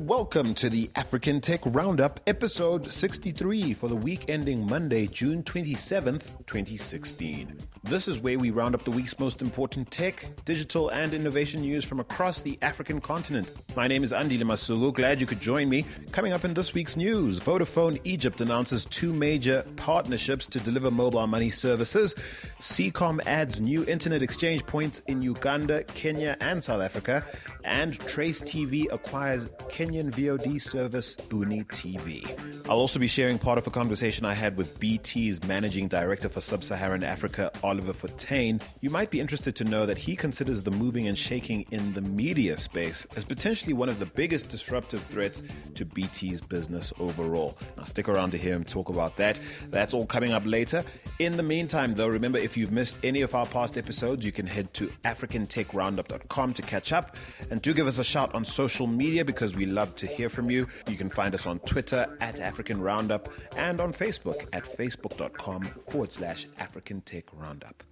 and welcome to the African Tech Roundup, episode 63 for the week ending Monday, June 27th, 2016. This is where we round up the week's most important tech, digital, and innovation news from across the African continent. My name is Andile Masuku. Glad you could join me. Coming up in this week's news, Vodafone Egypt announces two major partnerships to deliver mobile money services. Seacom adds new internet exchange points in Uganda, Kenya, and South Africa. And Trace TV acquires Kenyan VOD service Buni TV. I'll also be sharing part of a conversation I had with BT's Managing Director for Sub-Saharan Africa, Oliver Fortain. You might be interested to know that he considers the moving and shaking in the media space as potentially one of the biggest disruptive threats to BT's business overall. Now stick around to hear him talk about that. That's all coming up later. In the meantime, though, remember, if you've missed any of our past episodes, you can head to africantechroundup.com to catch up. And do give us a shout on social media because we love to hear from you. You can find us on Twitter at African Roundup and on Facebook at facebook.com/African Tech Roundup.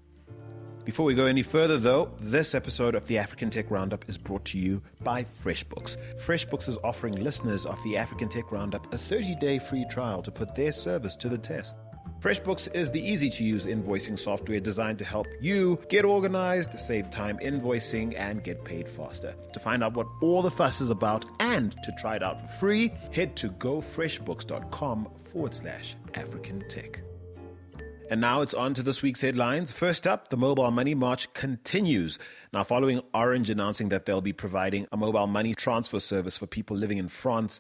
Before we go any further, though, this episode of the African Tech Roundup is brought to you by FreshBooks. FreshBooks is offering listeners of the African Tech Roundup a 30-day free trial to put their service to the test. FreshBooks is the easy-to-use invoicing software designed to help you get organized, save time invoicing, and get paid faster. To find out what all the fuss is about and to try it out for free, head to gofreshbooks.com/African Tech. And now it's on to this week's headlines. First up, the mobile money march continues. Now, following Orange announcing that they'll be providing a mobile money transfer service for people living in France,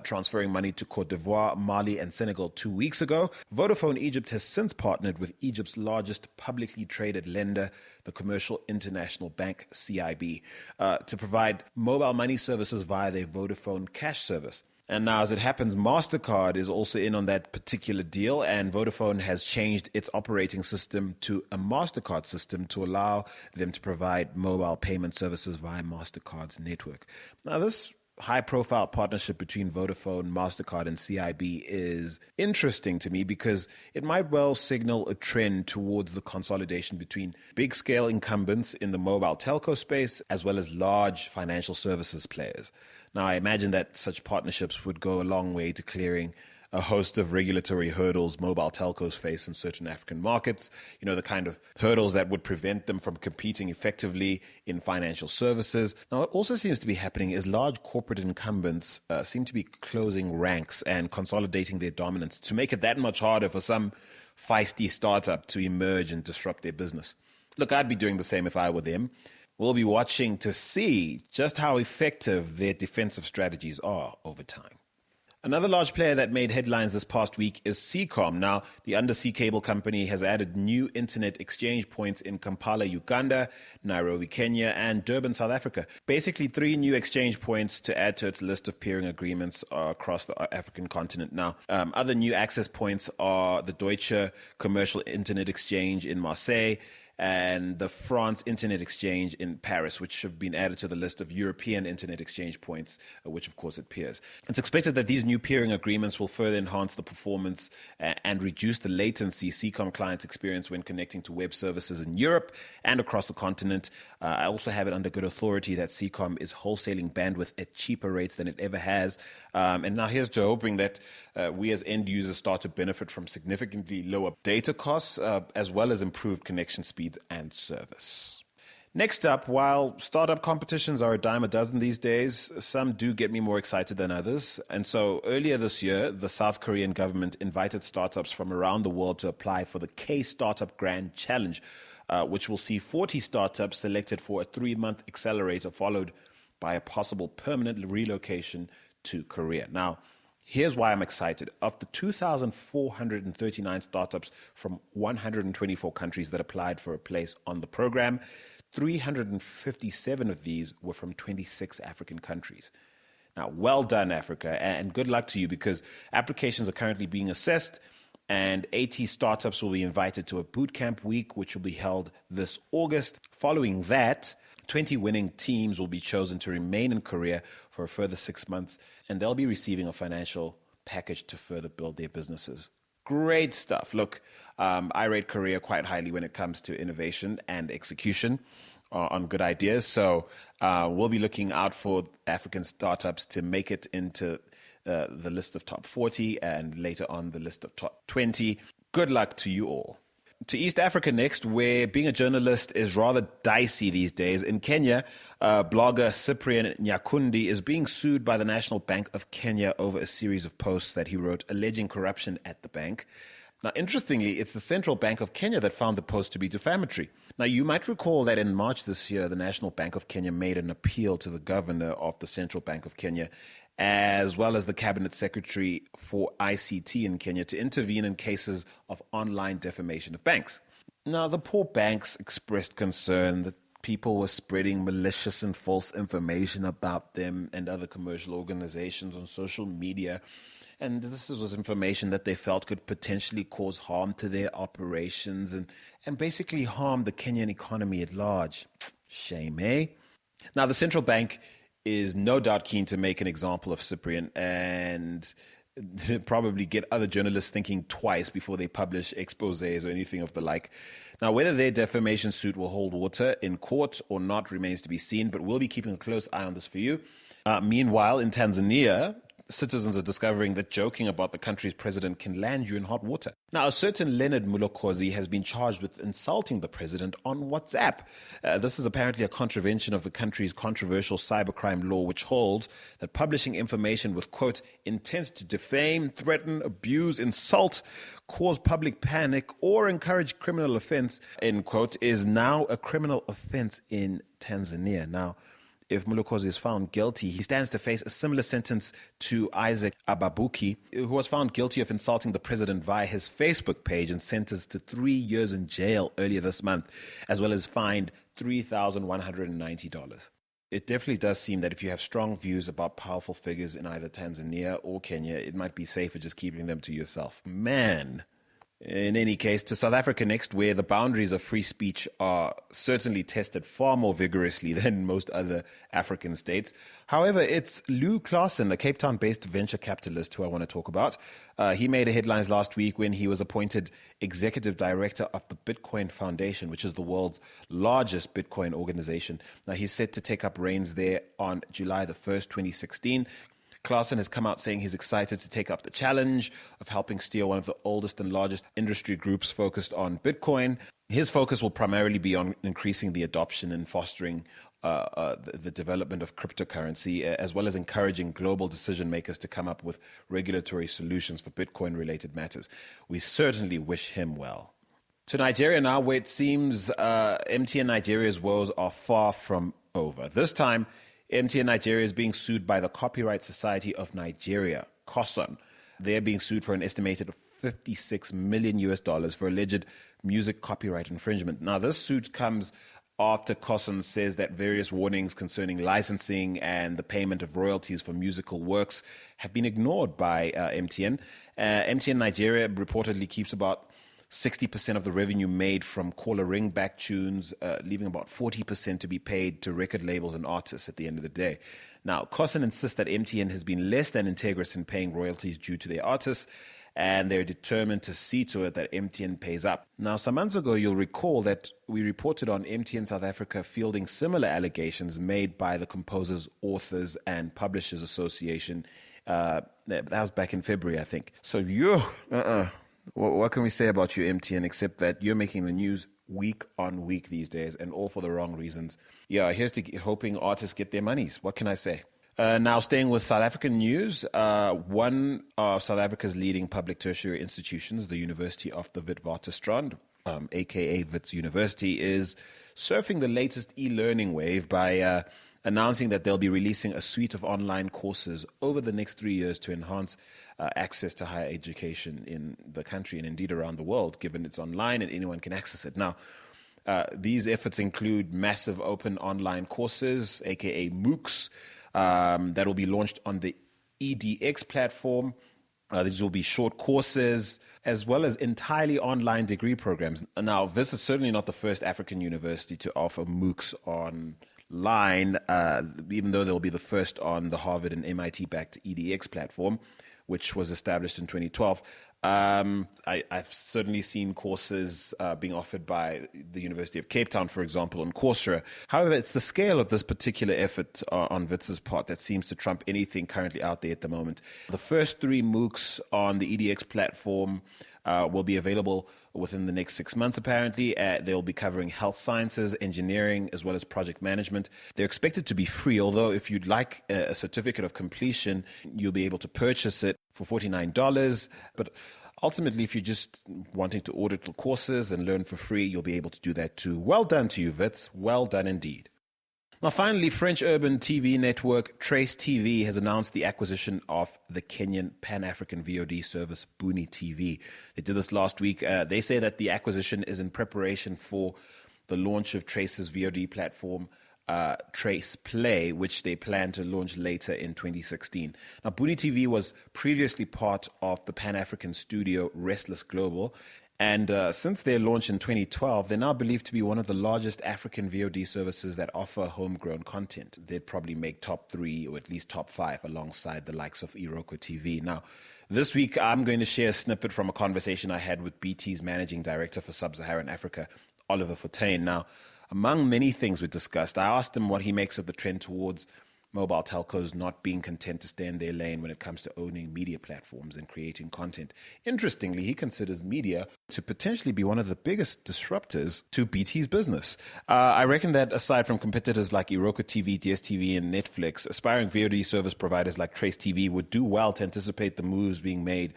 transferring money to Cote d'Ivoire, Mali, and Senegal 2 weeks ago, Vodafone Egypt has since partnered with Egypt's largest publicly traded lender, the Commercial International Bank, CIB, to provide mobile money services via their Vodafone Cash service. And now, as it happens, MasterCard is also in on that particular deal, and Vodafone has changed its operating system to a MasterCard system to allow them to provide mobile payment services via MasterCard's network. Now, this high-profile partnership between Vodafone, MasterCard, and CIB is interesting to me because it might well signal a trend towards the consolidation between big-scale incumbents in the mobile telco space as well as large financial services players. Now, I imagine that such partnerships would go a long way to clearing a host of regulatory hurdles mobile telcos face in certain African markets, you know, the kind of hurdles that would prevent them from competing effectively in financial services. Now, what also seems to be happening is large corporate incumbents seem to be closing ranks and consolidating their dominance to make it that much harder for some feisty startup to emerge and disrupt their business. Look, I'd be doing the same if I were them. We'll be watching to see just how effective their defensive strategies are over time. Another large player that made headlines this past week is Seacom. Now, the undersea cable company has added new internet exchange points in Kampala, Uganda, Nairobi, Kenya, and Durban, South Africa. Basically, 3 new exchange points to add to its list of peering agreements across the African continent. Now, other new access points are the Deutsche Commercial Internet Exchange in Marseille and the France Internet Exchange in Paris, which have been added to the list of European Internet Exchange points, which of course it peers. It's expected that these new peering agreements will further enhance the performance and reduce the latency Seacom clients experience when connecting to web services in Europe and across the continent. I also have it under good authority that Seacom is wholesaling bandwidth at cheaper rates than it ever has. And now here's to hoping that we as end users start to benefit from significantly lower data costs as well as improved connection speed and service. Next up, while startup competitions are a dime a dozen these days, some do get me more excited than others. And so earlier this year, the South Korean government invited startups from around the world to apply for the K-Startup Grand Challenge, which will see 40 startups selected for a 3-month accelerator followed by a possible permanent relocation to Korea. Now, here's why I'm excited. Of the 2,439 startups from 124 countries that applied for a place on the program, 357 of these were from 26 African countries. Now, well done, Africa, and good luck to you because applications are currently being assessed and 80 startups will be invited to a bootcamp week, which will be held this August. Following that, 20 winning teams will be chosen to remain in Korea for a further 6 months, and they'll be receiving a financial package to further build their businesses. Great stuff. Look, I rate Korea quite highly when it comes to innovation and execution. on good ideas. So we'll be looking out for African startups to make it into the list of top 40 and later on the list of top 20. Good luck to you all. To East Africa next, where being a journalist is rather dicey these days. In Kenya, blogger Cyprian Nyakundi is being sued by the National Bank of Kenya over a series of posts that he wrote alleging corruption at the bank. Now, interestingly, it's the Central Bank of Kenya that found the post to be defamatory. Now, you might recall that in March this year, the National Bank of Kenya made an appeal to the governor of the Central Bank of Kenya, as well as the cabinet secretary for ICT in Kenya, to intervene in cases of online defamation of banks. Now, the poor banks expressed concern that people were spreading malicious and false information about them and other commercial organizations on social media. And this was information that they felt could potentially cause harm to their operations and basically harm the Kenyan economy at large. Shame, eh? Now, the central bank is no doubt keen to make an example of Cyprian and to probably get other journalists thinking twice before they publish exposés or anything of the like. Now, whether their defamation suit will hold water in court or not remains to be seen, but we'll be keeping a close eye on this for you. Meanwhile, in Tanzania, citizens are discovering that joking about the country's president can land you in hot water. Now, a certain Leonard Mulokozi has been charged with insulting the president on WhatsApp. This is apparently a contravention of the country's controversial cybercrime law, which holds that publishing information with, quote, intent to defame, threaten, abuse, insult, cause public panic, or encourage criminal offense, end quote, is now a criminal offense in Tanzania. Now, if Mulokozi is found guilty, he stands to face a similar sentence to Isaac Ababuki, who was found guilty of insulting the president via his Facebook page and sentenced to 3 years in jail earlier this month, as well as fined $3,190. It definitely does seem that if you have strong views about powerful figures in either Tanzania or Kenya, it might be safer just keeping them to yourself. Man. In any case, to South Africa next, where the boundaries of free speech are certainly tested far more vigorously than most other African states. However, it's Lou Claassen, a Cape Town-based venture capitalist, who I want to talk about. He made headlines last week when he was appointed executive director of the Bitcoin Foundation, which is the world's largest Bitcoin organization. Now, he's set to take up reins there on July the 1st, 2016. Claassen has come out saying he's excited to take up the challenge of helping steer one of the oldest and largest industry groups focused on Bitcoin. His focus will primarily be on increasing the adoption and fostering the development of cryptocurrency, as well as encouraging global decision makers to come up with regulatory solutions for Bitcoin-related matters. We certainly wish him well. To Nigeria now, where it seems MTN Nigeria's woes are far from over. This time, MTN Nigeria is being sued by the Copyright Society of Nigeria, COSON. They're being sued for an estimated $56 million for alleged music copyright infringement. Now, this suit comes after COSON says that various warnings concerning licensing and the payment of royalties for musical works have been ignored by MTN. MTN Nigeria reportedly keeps about 60% of the revenue made from caller ringback tunes, leaving about 40% to be paid to record labels and artists at the end of the day. Now, COSON insists that MTN has been less than integrous in paying royalties due to their artists, and they're determined to see to it that MTN pays up. Now, some months ago, you'll recall that we reported on MTN South Africa fielding similar allegations made by the Composers, Authors, and Publishers Association. That was back in February, I think. So, what can we say about you, MTN, except that you're making the news week on week these days, and all for the wrong reasons. Yeah, here's to hoping artists get their monies. What can I say? Now, staying with South African news, one of South Africa's leading public tertiary institutions, the University of the Witwatersrand, aka Wits University, is surfing the latest e-learning wave by announcing that they'll be releasing a suite of online courses over the next 3 years to enhance access to higher education in the country and indeed around the world, given it's online and anyone can access it. Now, these efforts include massive open online courses, aka MOOCs, that will be launched on the EDX platform. These will be short courses, as well as entirely online degree programs. Now, this is certainly not the first African university to offer MOOCs online, even though they'll be the first on the Harvard and MIT-backed EDX platform, which was established in 2012. I've certainly seen courses being offered by the University of Cape Town, for example, on Coursera. However, it's the scale of this particular effort on Witz's part that seems to trump anything currently out there at the moment. The first 3 MOOCs on the EDX platform will be available within the next 6 months, apparently. They'll be covering health sciences, engineering, as well as project management. They're expected to be free, although if you'd like a certificate of completion, you'll be able to purchase it for $49. But ultimately, if you're just wanting to order the courses and learn for free, you'll be able to do that too. Well done to you, Wits. Well done indeed. Now, finally, French urban TV network Trace TV has announced the acquisition of the Kenyan Pan-African VOD service Booni TV. They did this last week. They say that the acquisition is in preparation for the launch of Trace's VOD platform, Trace Play, which they plan to launch later in 2016. Now, Booni TV was previously part of the Pan-African studio Restless Global, and since their launch in 2012, they're now believed to be one of the largest African VOD services that offer homegrown content. They'd probably make top 3 or at least top 5 alongside the likes of Iroko TV. Now, this week, I'm going to share a snippet from a conversation I had with BT's Managing Director for Sub-Saharan Africa, Oliver Fortuin. Now, among many things we discussed, I asked him what he makes of the trend towards mobile telcos not being content to stay in their lane when it comes to owning media platforms and creating content. Interestingly, he considers media to potentially be one of the biggest disruptors to BT's business. I reckon that aside from competitors like Iroko TV, DSTV, and Netflix, aspiring VOD service providers like Trace TV would do well to anticipate the moves being made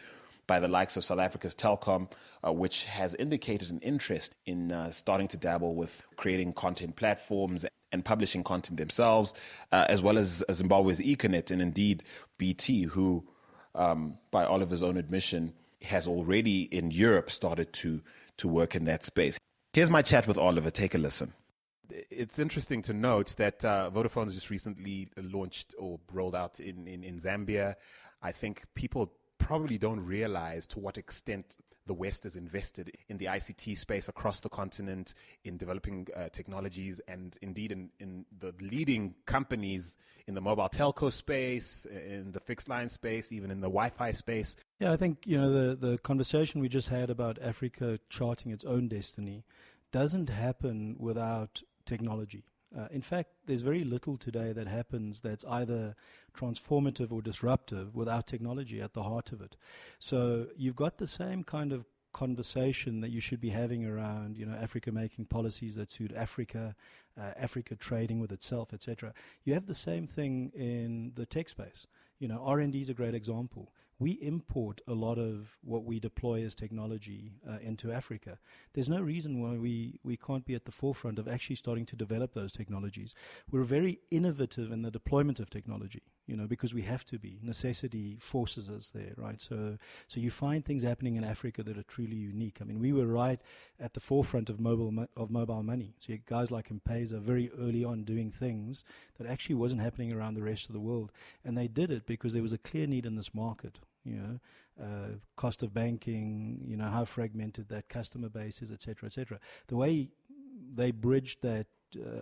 by the likes of South Africa's Telkom, which has indicated an interest in starting to dabble with creating content platforms and publishing content themselves, as well as Zimbabwe's Econet and indeed BT, who, by Oliver's own admission, has already in Europe started to work in that space. Here's my chat with Oliver. Take a listen. It's interesting to note that Vodafone's just recently launched or rolled out in Zambia. I think people probably don't realize to what extent the West is invested in the ICT space across the continent, in developing technologies, and indeed in the leading companies in the mobile telco space, in the fixed line space, even in the Wi-Fi space. Yeah, I think, the conversation we just had about Africa charting its own destiny doesn't happen without technology. In fact, there's very little today that happens that's either transformative or disruptive without technology at the heart of it. So you've got the same kind of conversation that you should be having around, Africa making policies that suit Africa, Africa trading with itself, etc. You have the same thing in the tech space. R&D is a great example. We import a lot of what we deploy as technology into Africa. There's no reason why we can't be at the forefront of actually starting to develop those technologies. We're very innovative in the deployment of technology, because we have to be. Necessity forces us there, right? So you find things happening in Africa that are truly unique. I mean, we were right at the forefront of mobile money. So you guys like M-Pesa very early on doing things that actually wasn't happening around the rest of the world. And they did it because there was a clear need in this market. Cost of banking, how fragmented that customer base is, et cetera, et cetera. The way they bridged that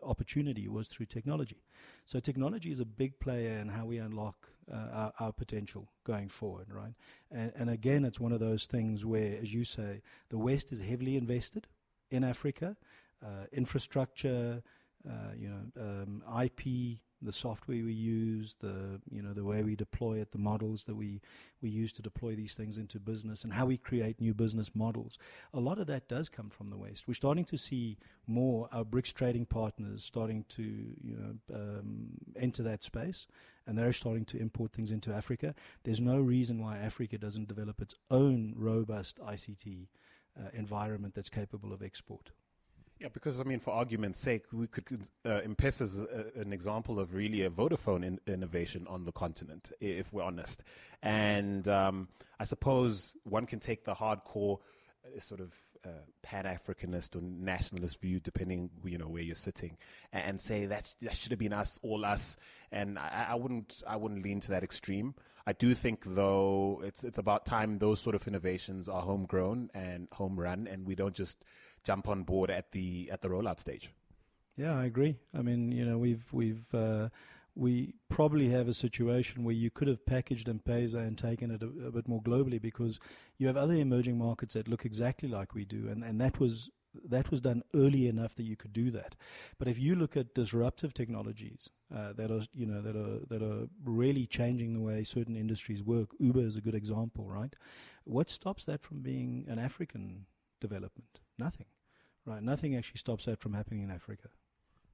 opportunity was through technology. So technology is a big player in how we unlock our potential going forward, right? And again, it's one of those things where, as you say, the West is heavily invested in Africa, infrastructure, IP, the software we use, the way we deploy it, the models that we use to deploy these things into business, and how we create new business models. A lot of that does come from the West. We're starting to see more our BRICS trading partners starting to enter that space, and they're starting to import things into Africa. There's no reason why Africa doesn't develop its own robust ICT environment that's capable of export. Yeah, because, for argument's sake, we could M-Pesa as an example of really a Vodafone innovation on the continent, if we're honest. And I suppose one can take the hardcore sort of Pan-Africanist or nationalist view, depending, where you're sitting, and say that should have been us, all us. And I wouldn't lean to that extreme. I do think, though, it's about time those sort of innovations are homegrown and home run, and we don't just jump on board at the rollout stage. Yeah, I agree. I mean, we probably have a situation where you could have packaged M-Pesa and taken it a bit more globally, because you have other emerging markets that look exactly like we do, and that was done early enough that you could do that. But if you look at disruptive technologies that are really changing the way certain industries work, Uber is a good example, right? What stops that from being an African development? Nothing, right? Nothing actually stops that from happening in Africa.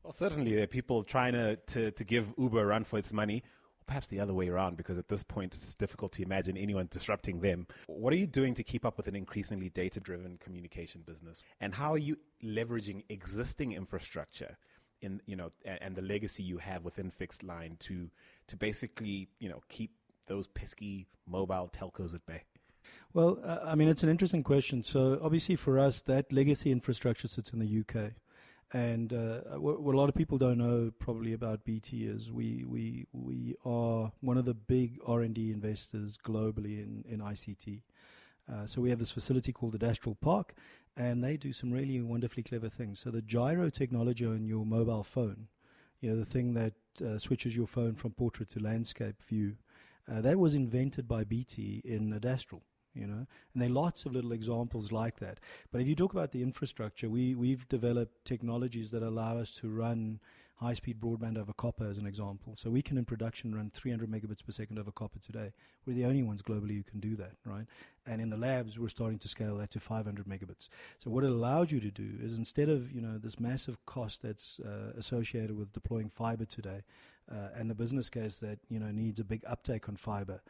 Well, certainly there are people trying to give Uber a run for its money, or perhaps the other way around, because at this point it's difficult to imagine anyone disrupting them. What are you doing to keep up with an increasingly data-driven communication business? And how are you leveraging existing infrastructure and the legacy you have within fixed line to basically, keep those pesky mobile telcos at bay? Well, it's an interesting question. So obviously for us, that legacy infrastructure sits in the UK. And what a lot of people don't know probably about BT is we are one of the big R&D investors globally in ICT. So we have this facility called Adastral Park, and they do some really wonderfully clever things. So the gyro technology on your mobile phone, the thing that switches your phone from portrait to landscape view, that was invented by BT in Adastral. And there are lots of little examples like that. But if you talk about the infrastructure, we've developed technologies that allow us to run high-speed broadband over copper, as an example. So we can, in production, run 300 megabits per second over copper today. We're the only ones globally who can do that, right? And in the labs, we're starting to scale that to 500 megabits. So what it allows you to do is, instead of this massive cost that's associated with deploying fiber today, and the business case that needs a big uptake on fiber,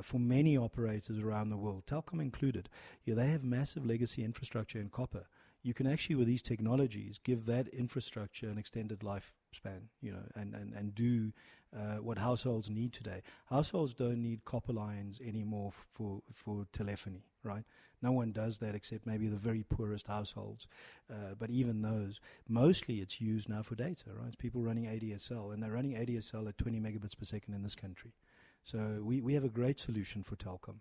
for many operators around the world, Telkom included, they have massive legacy infrastructure in copper. You can actually, with these technologies, give that infrastructure an extended lifespan, and do what households need today. Households don't need copper lines anymore for telephony, right? No one does that except maybe the very poorest households. But even those, mostly it's used now for data, right? It's people running ADSL, and they're running ADSL at 20 megabits per second in this country. So we have a great solution for Telkom,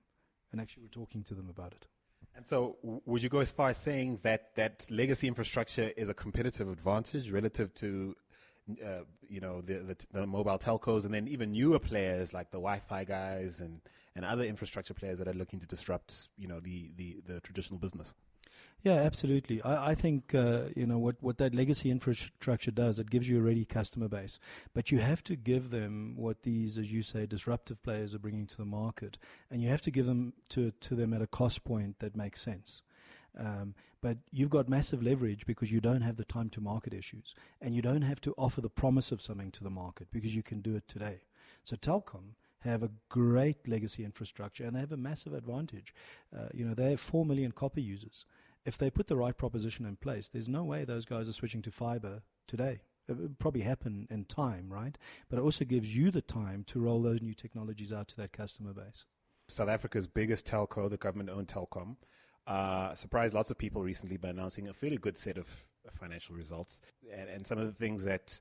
and actually we're talking to them about it. And so would you go as far as saying that legacy infrastructure is a competitive advantage relative to the mobile telcos, and then even newer players like the Wi-Fi guys and other infrastructure players that are looking to disrupt the traditional business? Yeah, absolutely. I think what that legacy infrastructure does, it gives you a ready customer base, but you have to give them what these, as you say, disruptive players are bringing to the market, and you have to give them to them at a cost point that makes sense. But you've got massive leverage because you don't have the time to market issues, and you don't have to offer the promise of something to the market because you can do it today. So Telkom have a great legacy infrastructure, and they have a massive advantage. They have 4 million copper users. If they put the right proposition in place, there's no way those guys are switching to fiber today. It will probably happen in time, right? But it also gives you the time to roll those new technologies out to that customer base. South Africa's biggest telco, the government-owned Telkom, surprised lots of people recently by announcing a fairly good set of financial results. And some of the things that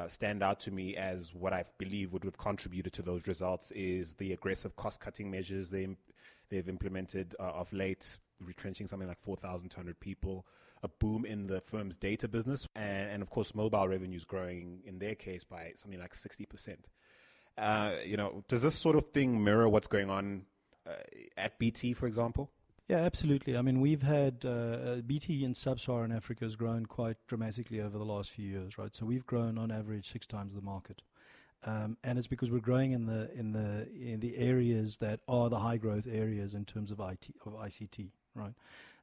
stand out to me as what I believe would have contributed to those results is the aggressive cost-cutting measures they've implemented of late, retrenching something like 4,200 people, a boom in the firm's data business, and of course mobile revenues growing in their case by something like 60%. Does this sort of thing mirror what's going on at BT, for example? Yeah, absolutely. I mean, we've had BT in sub-Saharan Africa has grown quite dramatically over the last few years, right? So we've grown on average 6 times the market. And it's because we're growing in the areas that are the high growth areas in terms of ICT, right?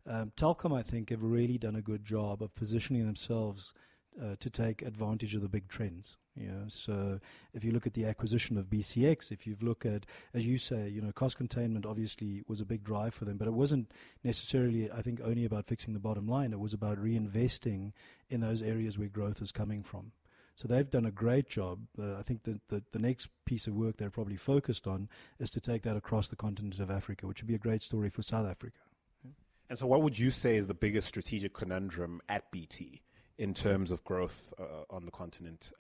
Telkom, I think, have really done a good job of positioning themselves to take advantage of the big trends. So if you look at the acquisition of BCX, if you look at, as you say, cost containment obviously was a big drive for them, but it wasn't necessarily, I think, only about fixing the bottom line. It was about reinvesting in those areas where growth is coming from. So they've done a great job. I think the next piece of work they're probably focused on is to take that across the continent of Africa, which would be a great story for South Africa. And so what would you say is the biggest strategic conundrum at BT in terms of growth on the continent?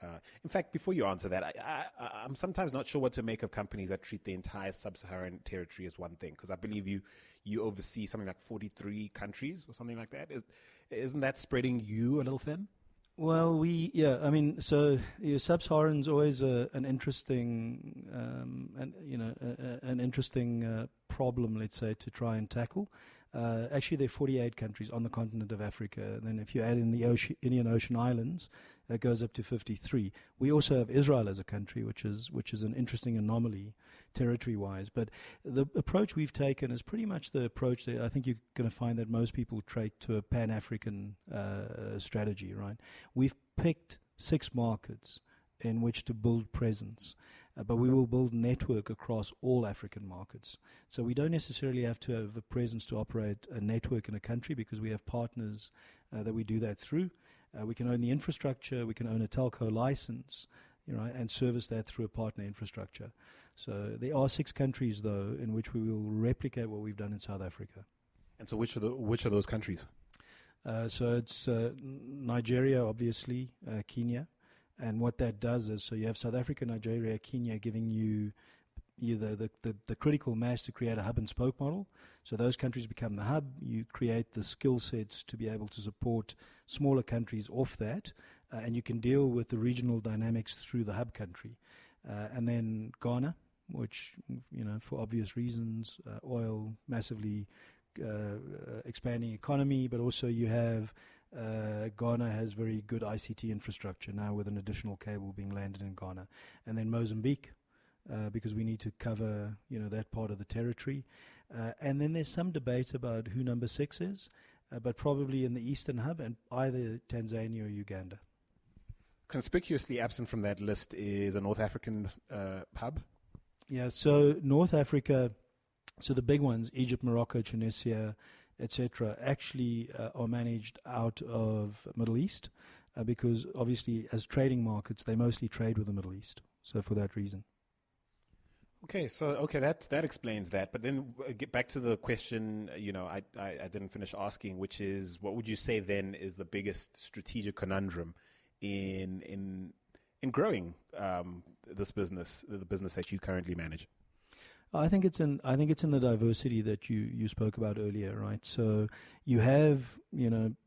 In fact, before you answer that, I'm sometimes not sure what to make of companies that treat the entire sub-Saharan territory as one thing, because I believe you oversee something like 43 countries or something like that. Isn't that spreading you a little thin? Well, Sub-Saharan's always an interesting, an interesting problem, let's say, to try and tackle. Actually, there are 48 countries on the continent of Africa. And then if you add in the Indian Ocean Islands, that goes up to 53. We also have Israel as a country, which is an interesting anomaly territory-wise. But the approach we've taken is pretty much the approach that I think you're going to find that most people take to a Pan-African strategy, right? We've picked 6 markets in which to build presence. But we will build network across all African markets. So we don't necessarily have to have a presence to operate a network in a country because we have partners that we do that through. We can own the infrastructure, we can own a telco license, and service that through a partner infrastructure. So there are 6 countries, though, in which we will replicate what we've done in South Africa. And so which are those countries? So it's Nigeria, obviously, Kenya. And what that does is, so you have South Africa, Nigeria, Kenya giving you the critical mass to create a hub and spoke model. So those countries become the hub. You create the skill sets to be able to support smaller countries off that. And you can deal with the regional dynamics through the hub country. And then Ghana, which, for obvious reasons, oil, massively expanding economy, but also you have Ghana has very good ICT infrastructure now with an additional cable being landed in Ghana. And then Mozambique, because we need to cover, that part of the territory. And then there's some debate about who number 6 is, but probably in the Eastern Hub and either Tanzania or Uganda. Conspicuously absent from that list is a North African hub. Yeah, so North Africa, so the big ones, Egypt, Morocco, Tunisia, etc., actually are managed out of Middle East because obviously as trading markets, they mostly trade with the Middle East. So for that reason. Okay, that explains that. But then get back to the question, I didn't finish asking, which is, what would you say then is the biggest strategic conundrum in growing this business, the business that you currently manage? I think it's in the diversity that you spoke about earlier, right? So you have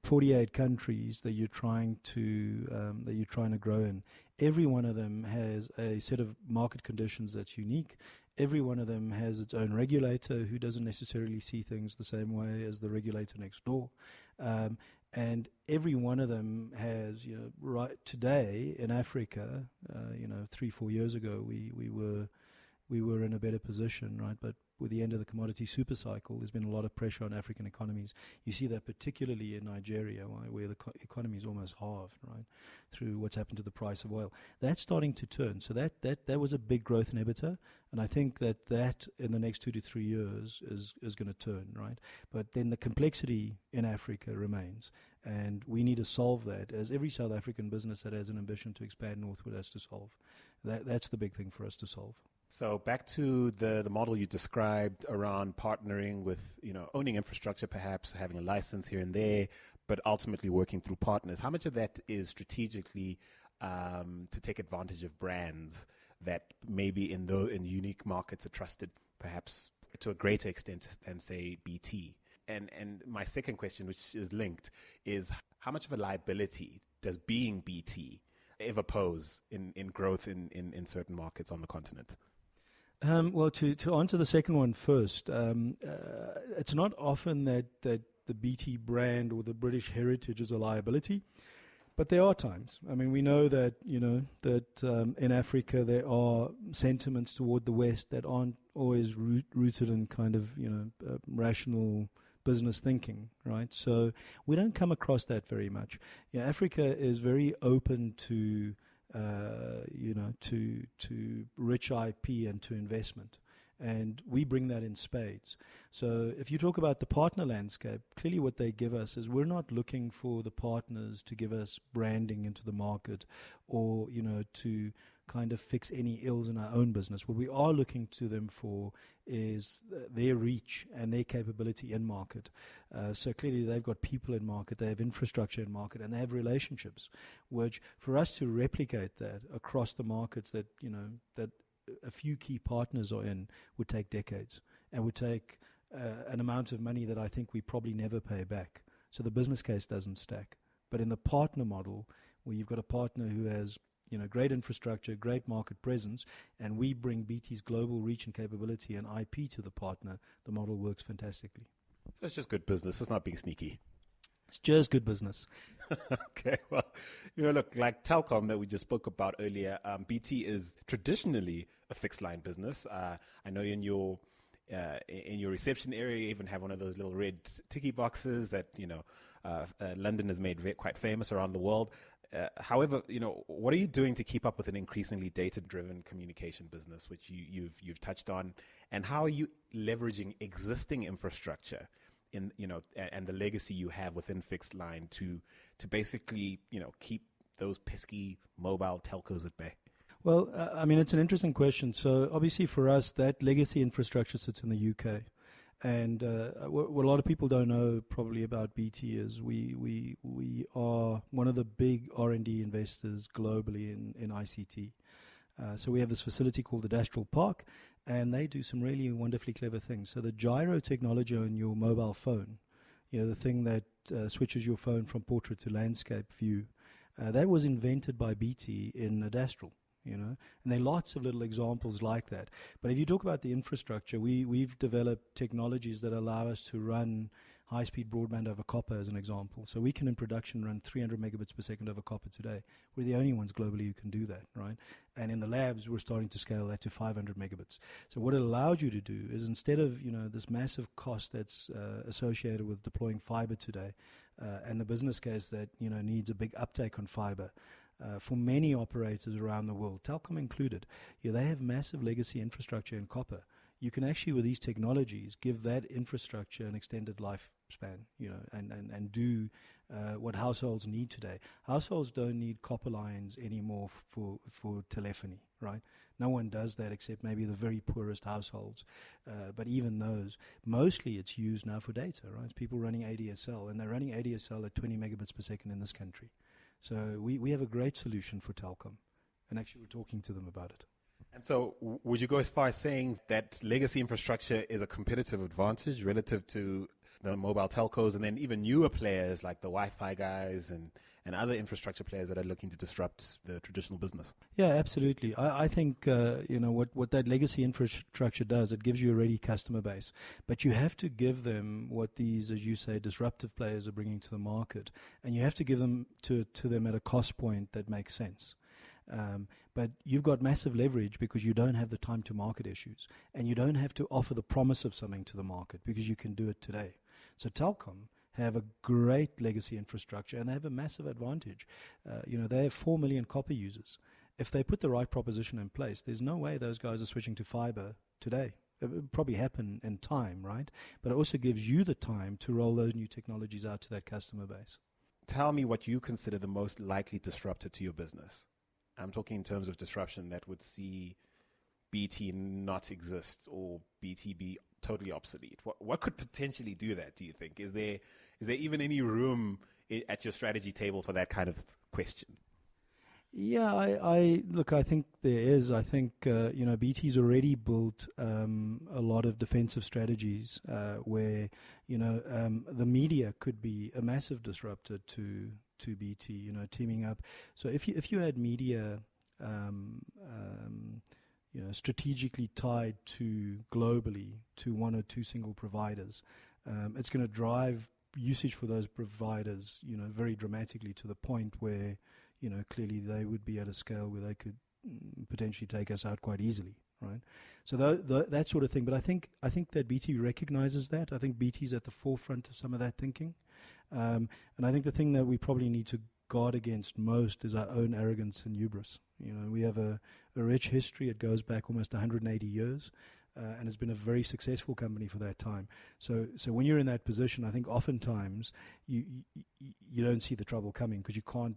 48 countries that you're trying to grow in. Every one of them has a set of market conditions that's unique. Every one of them has its own regulator who doesn't necessarily see things the same way as the regulator next door. And every one of them has, right today in Africa, 3-4 years ago, we were in a better position, right? But with the end of the commodity super cycle, there's been a lot of pressure on African economies. You see that particularly in Nigeria, where the economy is almost halved, right, through what's happened to the price of oil. That's starting to turn. So that was a big growth inhibitor, and I think that in the next 2 to 3 years is going to turn, right? But then the complexity in Africa remains, and we need to solve that, as every South African business that has an ambition to expand northward has to solve. That's the big thing for us to solve. So back to the model you described around partnering with, owning infrastructure, perhaps having a license here and there, but ultimately working through partners. How much of that is strategically to take advantage of brands that maybe in unique markets are trusted, perhaps to a greater extent than, say, BT? And my second question, which is linked, is how much of a liability does being BT ever pose in growth in certain markets on the continent? Well, to answer the second one first, it's not often that the BT brand or the British heritage is a liability, but there are times. I mean, we know that in Africa there are sentiments toward the West that aren't always rooted in kind of rational business thinking, right? So we don't come across that very much. Africa is very open to to rich IP and to investment. And we bring that in spades. So if you talk about the partner landscape, clearly what they give us is we're not looking for the partners to give us branding into the market or, to kind of fix any ills in our own business. What we are looking to them for is their reach and their capability in market. So clearly they've got people in market, they have infrastructure in market, and they have relationships, which for us to replicate that across the markets that, that a few key partners are in would take decades and would take an amount of money that I think we probably never pay back. So the business case doesn't stack. But in the partner model, where you've got a partner who has great infrastructure, great market presence, and we bring BT's global reach and capability and IP to the partner, the model works fantastically. So it's just good business. It's not being sneaky. It's just good business. Okay, well, look, like Telkom that we just spoke about earlier, BT is traditionally a fixed line business. I know in your reception area, you even have one of those little red ticky boxes that London has made quite famous around the world. However, what are you doing to keep up with an increasingly data-driven communication business, which you've touched on, and how are you leveraging existing infrastructure and the legacy you have within fixed line to basically keep those pesky mobile telcos at bay? Well, it's an interesting question. So obviously for us, that legacy infrastructure sits in the UK. And what a lot of people don't know probably about BT is we are one of the big R&D investors globally in ICT. So we have this facility called the Astral Park, and they do some really wonderfully clever things. So the gyro technology on your mobile phone, the thing that switches your phone from portrait to landscape view, that was invented by BT in Adastral. And there are lots of little examples like that. But if you talk about the infrastructure, we've developed technologies that allow us to run high-speed broadband over copper, as an example. So we can, in production, run 300 megabits per second over copper today. We're the only ones globally who can do that, right? And in the labs, we're starting to scale that to 500 megabits. So what it allows you to do is, instead of this massive cost that's associated with deploying fiber today, and the business case that needs a big uptake on fiber, for many operators around the world, Telkom included, they have massive legacy infrastructure in copper. You can actually, with these technologies, give that infrastructure an extended lifespan, and do what households need today. Households don't need copper lines anymore for telephony, right? No one does that except maybe the very poorest households. But even those, mostly it's used now for data, right? It's people running ADSL, and they're running ADSL at 20 megabits per second in this country. So we have a great solution for Telkom, and actually we're talking to them about it. And so would you go as far as saying that legacy infrastructure is a competitive advantage relative to the mobile telcos and then even newer players like the Wi-Fi guys and other infrastructure players that are looking to disrupt the traditional business? Yeah, absolutely. I think what that legacy infrastructure does, it gives you a ready customer base, but you have to give them what these, as you say, disruptive players are bringing to the market, and you have to give them to them at a cost point that makes sense. But you've got massive leverage because you don't have the time to market issues, and you don't have to offer the promise of something to the market because you can do it today. So Telkom have a great legacy infrastructure, and they have a massive advantage. They have 4 million copper users. If they put the right proposition in place, there's no way those guys are switching to fiber today. It will probably happen in time, right? But it also gives you the time to roll those new technologies out to that customer base. Tell me what you consider the most likely disruptor to your business. I'm talking in terms of disruption that would see BT not exist or BT be totally obsolete. What could potentially do that, do you think? Is there even any room at your strategy table for that kind of question? Yeah, I think there is. I think BT's already built a lot of defensive strategies where the media could be a massive disruptor to BT. Teaming up. So if you had media strategically tied to globally to one or two single providers, it's going to drive usage for those providers very dramatically, to the point where clearly they would be at a scale where they could potentially take us out quite easily, right? So that sort of thing. But I think that BT recognizes that. I think BT's at the forefront of some of that thinking. And I think the thing that we probably need to guard against most is our own arrogance and hubris. We have a rich history. It goes back almost 180 years. And it's been a very successful company for that time. So when you're in that position, I think oftentimes you don't see the trouble coming because you can't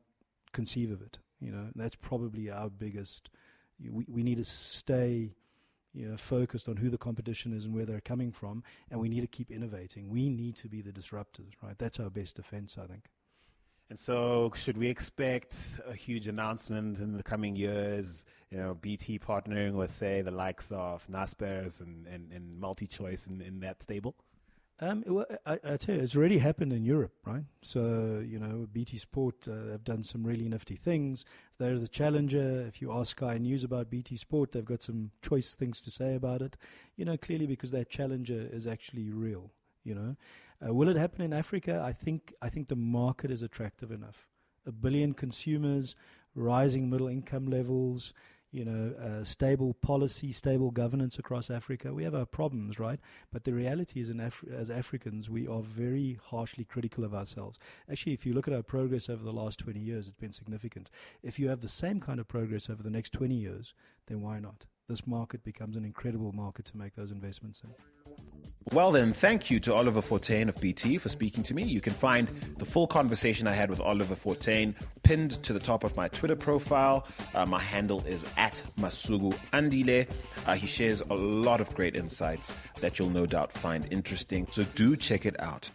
conceive of it. That's probably our biggest. We need to stay focused on who the competition is and where they're coming from, and we need to keep innovating. We need to be the disruptors, right? That's our best defense, I think. And so should we expect a huge announcement in the coming years, BT partnering with, say, the likes of Naspers and MultiChoice in that stable? I tell you, it's already happened in Europe, right? So, BT Sport have done some really nifty things. They're the challenger. If you ask Sky News about BT Sport, they've got some choice things to say about it. Clearly because that challenger is actually real. Will it happen in Africa? I think the market is attractive enough. 1 billion consumers, rising middle income levels, stable policy, stable governance across Africa. We have our problems, right? But the reality is, as Africans, we are very harshly critical of ourselves. Actually, if you look at our progress over the last 20 years, it's been significant. If you have the same kind of progress over the next 20 years, then why not? This market becomes an incredible market to make those investments in. Well then, thank you to Oliver Fortuin of BT for speaking to me. You can find the full conversation I had with Oliver Fortuin pinned to the top of my Twitter profile. My handle is @Masuku Andile. He shares a lot of great insights that you'll no doubt find interesting, so do check it out.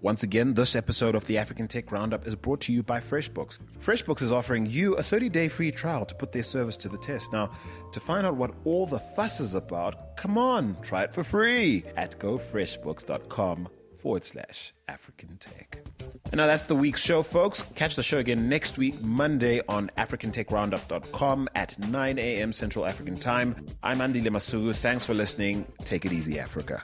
Once again, this episode of the African Tech Roundup is brought to you by FreshBooks. FreshBooks is offering you a 30-day free trial to put their service to the test. Now, to find out what all the fuss is about, come on, try it for free at gofreshbooks.com/African Tech. And now that's the week's show, folks. Catch the show again next week, Monday, on AfricanTechRoundup.com at 9 a.m. Central African Time. I'm Andile Masuku. Thanks for listening. Take it easy, Africa.